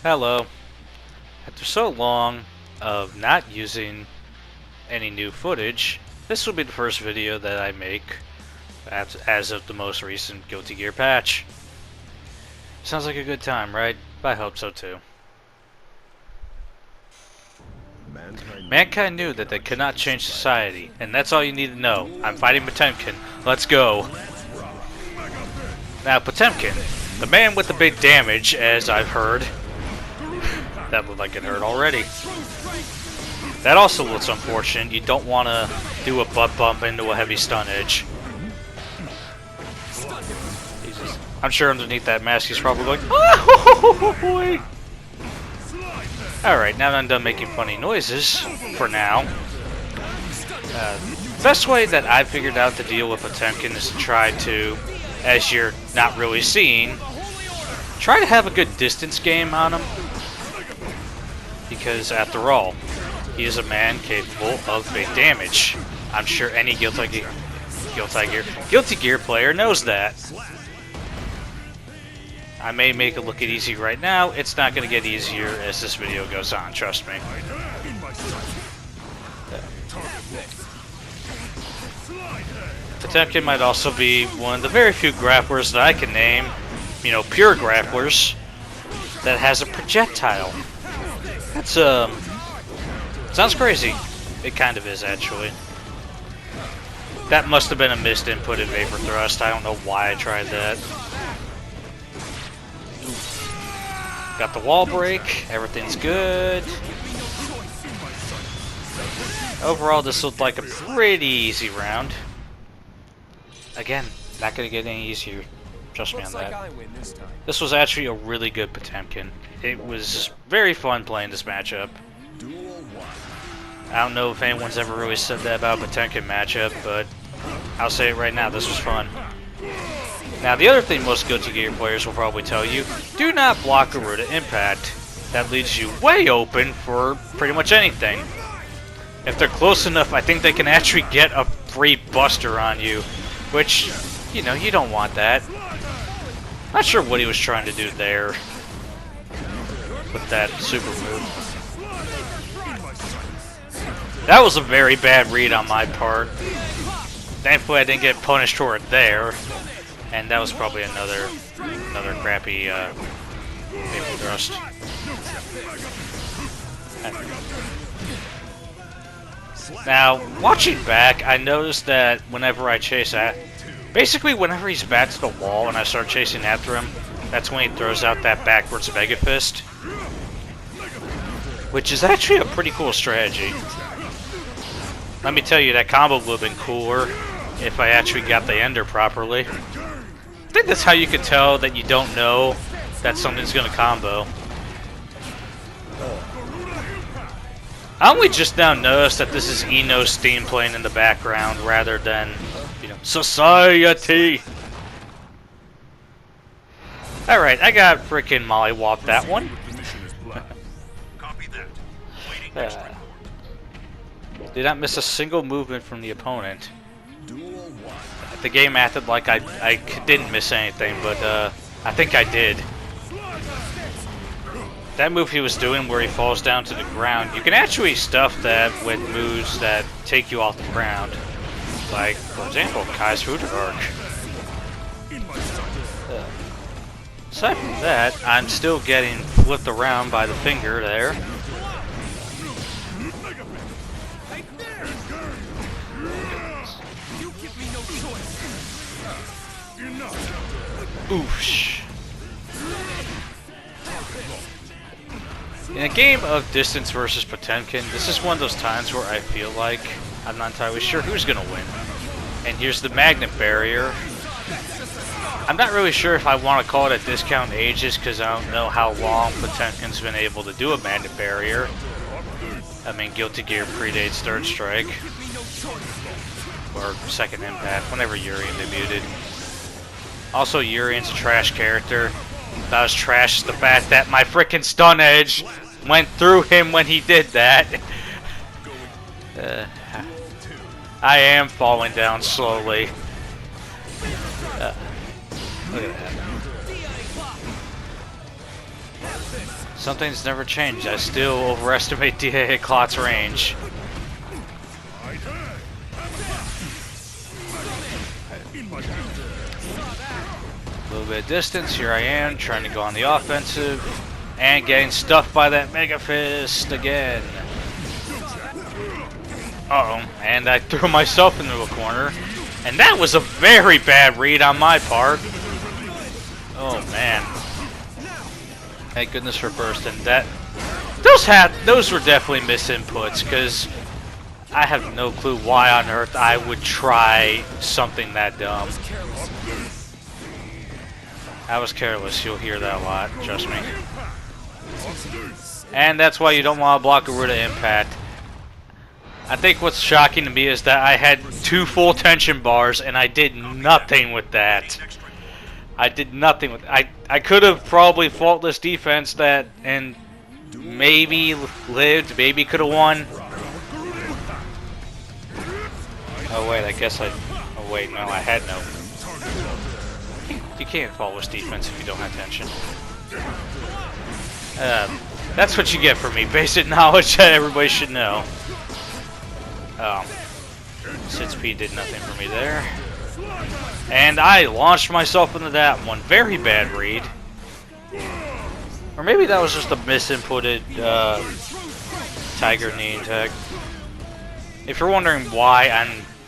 Hello. After so long of not using any new footage, this will be the first video that I make as of the most recent Guilty Gear patch. Sounds like a good time, right? I hope so too. Mankind knew that they could not change society, and that's all you need to know. I'm fighting Potemkin. Let's go. Now, Potemkin, the man with the big damage, as I've heard. That looked like it hurt already. That also looks unfortunate. You don't want to do a butt bump into a heavy stun edge. Jesus. I'm sure underneath that mask he's probably like, oh boy. Alright, now that I'm done making funny noises, for now. Best way that I've figured out to deal with Potemkin is to try to, as you're not really seeing, try to have a good distance game on him. Because after all, he is a man capable of big damage. I'm sure any Guilty Gear player knows that. I may make it look easy right now. It's not going to get easier as this video goes on, trust me. Potemkin might also be one of the very few grapplers that I can name, you know, pure grapplers, that has a projectile. That's, sounds crazy. It kind of is, actually. That must have been a missed input in Vapor Thrust. I don't know why I tried that. Got the wall break. Everything's good. Overall, this looked like a pretty easy round. Again, not going to get any easier. Trust me on that. This was actually a really good Potemkin. It was very fun playing this matchup. I don't know if anyone's ever really said that about a Potemkin matchup, but I'll say it right now, this was fun. Now, the other thing most Guilty Gear players will probably tell you, do not block Garuda Impact. That leaves you way open for pretty much anything. If they're close enough, I think they can actually get a free buster on you, which, you know, you don't want that. Not sure what he was trying to do there with that super move. That was a very bad read on my part. Thankfully I didn't get punished for it there. And that was probably another crappy Vapor Thrust. Now, watching back, I noticed that whenever I chase at, basically whenever he's back to the wall and I start chasing after him, that's when he throws out that backwards Mega Fist. Which is actually a pretty cool strategy. Let me tell you, that combo would have been cooler if I actually got the ender properly. I think that's how you can tell that you don't know that something's going to combo. I only just now noticed that this is Eno's theme playing in the background rather than, you know, Society. Alright, I got frickin' mollywopped that one. Did not miss a single movement from the opponent. The game acted like I didn't miss anything, but I think I did. That move he was doing where he falls down to the ground, you can actually stuff that with moves that take you off the ground. Like, for example, Kai's Food Arc. Aside from that, I'm still getting flipped around by the finger there. Oosh. In a game of distance versus Potemkin, this is one of those times where I feel like I'm not entirely sure who's gonna win. And here's the magnet barrier. I'm not really sure if I want to call it a discount ages because I don't know how long Potemkin's been able to do a magnet barrier. I mean, Guilty Gear predates Third Strike. Or Second Impact, whenever Urien debuted. Also, Urien's a trash character. That was trash the fact that my frickin' stun edge went through him when he did that. I am falling down slowly. Look at that. Something's never changed. I still overestimate the Clot's range. A little bit of distance. Here I am, trying to go on the offensive. And getting stuffed by that Mega Fist again. Uh-oh. And I threw myself into a corner. And that was a very bad read on my part. Oh, man. Thank goodness for bursting. Those were definitely misinputs, because I have no clue why on earth I would try something that dumb. I was careless. You'll hear that a lot. Trust me. And that's why you don't want to block a root of impact. I think what's shocking to me is that I had 2 full tension bars and I did nothing with that. I did nothing with I could have probably faultless defense that and maybe lived, maybe could have won. Oh wait, I guess oh wait, no, I had no. You can't faultless defense if you don't have tension. That's what you get from me. Basic knowledge that everybody should know. Oh. Sidspeed did nothing for me there. And I launched myself into that one. Very bad read. Or maybe that was just a misinputted Tiger Knee tech. If you're wondering why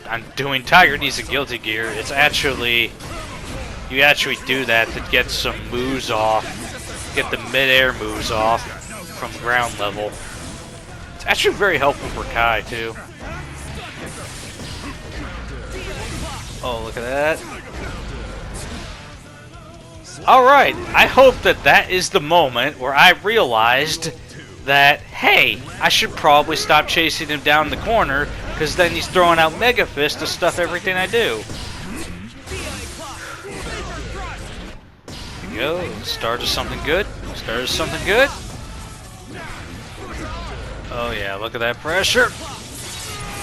I'm doing Tiger Knees and Guilty Gear, it's actually... You actually do that to get some moves off. Get the mid-air moves off from ground level. It's actually very helpful for Kai, too. Oh, look at that. Alright, I hope that is the moment where I realized that, hey, I should probably stop chasing him down the corner, because then he's throwing out Mega Fist to stuff everything I do. Here we go. Start of something good. Start of something good. Oh yeah, look at that pressure.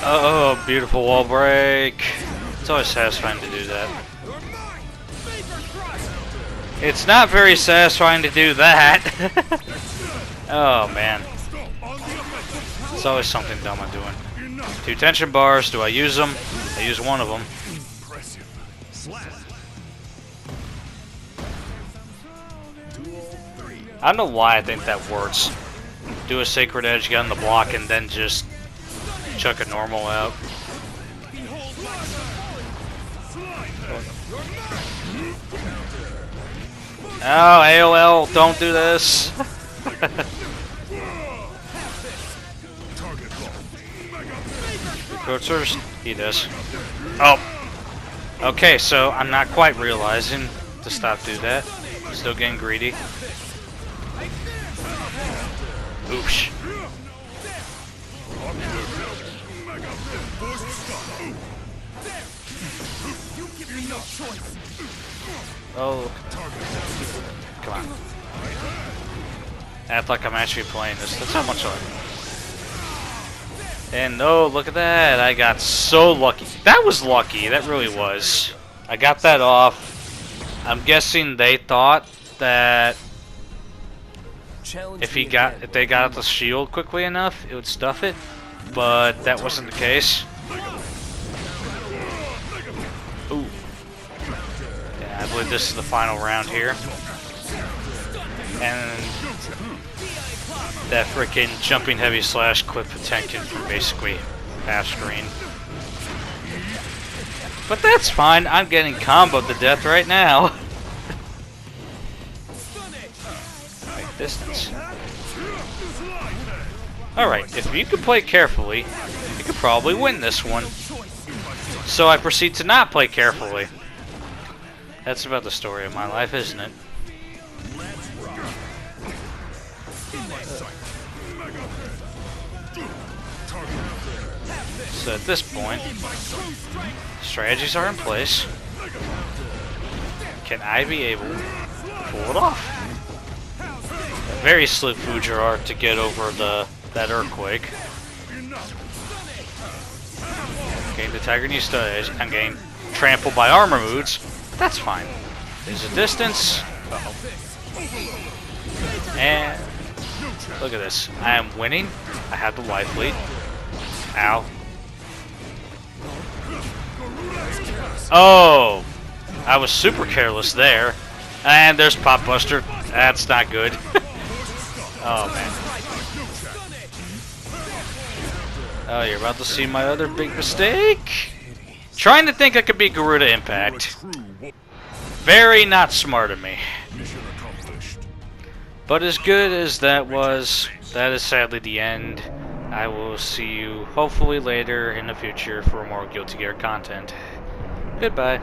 Oh, beautiful wall break. It's always satisfying to do that. It's not very satisfying to do that. Oh man. It's always something dumb I'm doing. 2 tension bars. Do I use them? I use one of them. I don't know why I think that works. Do a Sacred Edge, get on the block, and then just chuck a normal out. Oh, AOL, don't do this. Coachers, he does. Oh. Okay, so I'm not quite realizing to stop doing that. Still getting greedy. Oosh. Oh. Come on. Act like I'm actually playing this. That's how much I like. And no, look at that. I got so lucky. That was lucky. That really was. I got that off. I'm guessing they thought that if they got out the shield quickly enough, it would stuff it. But that wasn't the case. Ooh. Yeah, I believe this is the final round here. And that freaking jumping heavy slash clip Potemkin from basically half screen. But that's fine. I'm getting comboed to death right now. Like distance. Alright, if you can play carefully, you could probably win this one. So I proceed to not play carefully. That's about the story of my life, isn't it? So at this point, strategies are in place. Can I be able to pull it off? A very slick Fujer art to get over that earthquake. Getting the Tiger Knee Edge. I'm getting trampled by armor moods. That's fine. There's a distance. Uh-oh. And Look at this. I am winning. I have the life lead. Ow. Oh! I was super careless there. And there's Pop Buster. That's not good. Oh, man. Oh, you're about to see my other big mistake? Trying to think I could beat Garuda Impact. Very not smart of me. But as good as that was, that is sadly the end. I will see you hopefully later in the future for more Guilty Gear content. Goodbye.